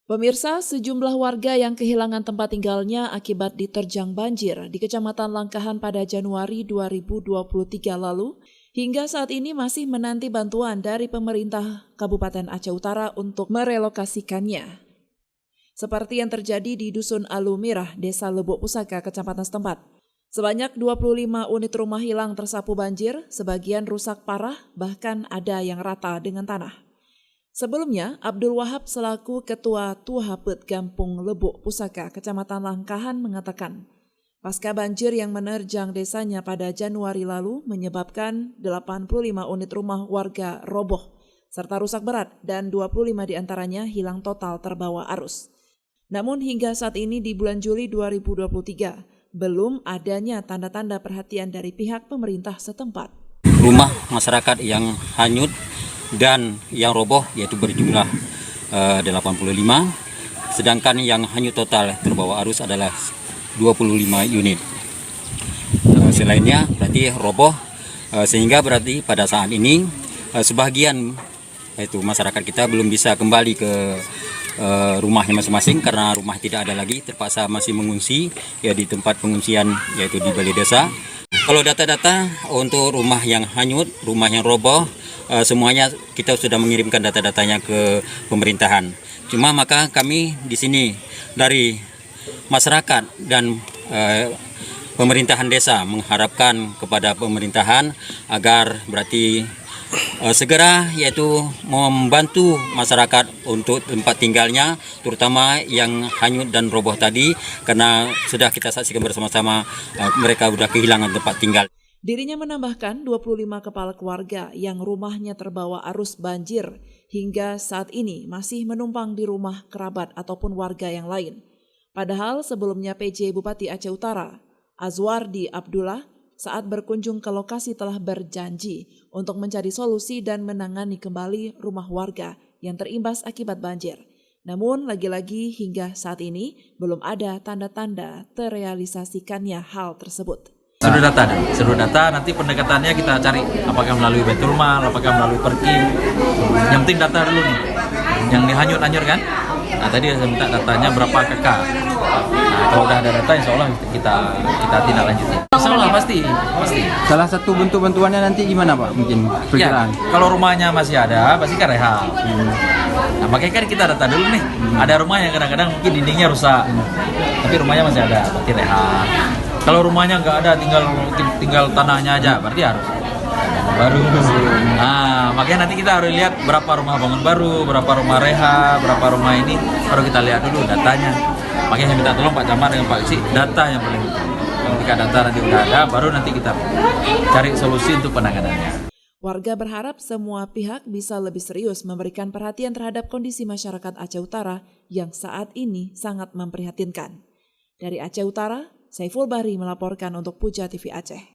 Pemirsa, sejumlah warga yang kehilangan tempat tinggalnya akibat diterjang banjir di Kecamatan Langkahan pada Januari 2023 lalu, hingga saat ini masih menanti bantuan dari pemerintah Kabupaten Aceh Utara untuk merelokasikannya. Seperti yang terjadi di Dusun Alumirah, Desa Lebok Pusaka, Kecamatan setempat. Sebanyak 25 unit rumah hilang tersapu banjir, sebagian rusak parah, bahkan ada yang rata dengan tanah. Sebelumnya, Abdul Wahab selaku Ketua Tuahapet Gampung Lebok Pusaka, Kecamatan Langkahan mengatakan, pasca banjir yang menerjang desanya pada Januari lalu menyebabkan 85 unit rumah warga roboh, serta rusak berat dan 25 diantaranya hilang total terbawa arus. Namun hingga saat ini di bulan Juli 2023, belum adanya tanda-tanda perhatian dari pihak pemerintah setempat. Rumah masyarakat yang hanyut dan yang roboh yaitu berjumlah 85, sedangkan yang hanyut total terbawa arus adalah 25 unit. Selainnya berarti roboh, sehingga berarti pada saat ini sebagian yaitu masyarakat kita belum bisa kembali ke rumahnya masing-masing karena rumah tidak ada lagi, terpaksa masih mengungsi ya di tempat pengungsian yaitu di balai desa. Kalau data-data untuk rumah yang hanyut, rumah yang roboh, semuanya kita sudah mengirimkan data-datanya ke pemerintahan. Cuma maka kami di sini dari masyarakat dan pemerintahan desa mengharapkan kepada pemerintahan agar berarti segera yaitu membantu masyarakat untuk tempat tinggalnya, terutama yang hanyut dan roboh tadi, karena sudah kita saksikan bersama-sama mereka sudah kehilangan tempat tinggal. Dirinya menambahkan 25 kepala keluarga yang rumahnya terbawa arus banjir hingga saat ini masih menumpang di rumah kerabat ataupun warga yang lain. Padahal sebelumnya PJ Bupati Aceh Utara, Azwardi Abdullah, saat berkunjung ke lokasi telah berjanji untuk mencari solusi dan menangani kembali rumah warga yang terimbas akibat banjir. Namun lagi-lagi hingga saat ini belum ada tanda-tanda terrealisasikannya hal tersebut. Seluruh data nanti pendekatannya kita cari apakah melalui Baitulmal, apakah melalui Perkim. Yang penting data dulu nih, yang dihanyut-hanyut kan. Nah tadi saya minta datanya berapa KK. Nah kalau udah ada data insya Allah kita tindak lanjuti. Insya Allah pasti. Salah satu bentuk bantuannya nanti gimana Pak? Mungkin perkiraan. Ya, kalau rumahnya masih ada pasti kan rehab. Nah makanya kan kita data dulu nih. Ada rumah yang kadang-kadang mungkin dindingnya rusak, tapi rumahnya masih ada, berarti rehab. Kalau rumahnya nggak ada, tinggal tanahnya aja, berarti harus baru. Nah, makanya nanti kita harus lihat berapa rumah bangun baru, berapa rumah rehab, berapa rumah ini, baru kita lihat dulu datanya. Makanya saya minta tolong Pak Camat dengan Pak Isi, data yang paling penting. Ketika data nanti udah ada, baru nanti kita cari solusi untuk penanganannya. Warga berharap semua pihak bisa lebih serius memberikan perhatian terhadap kondisi masyarakat Aceh Utara yang saat ini sangat memprihatinkan. Dari Aceh Utara, Saiful Bahri melaporkan untuk Puja TV Aceh.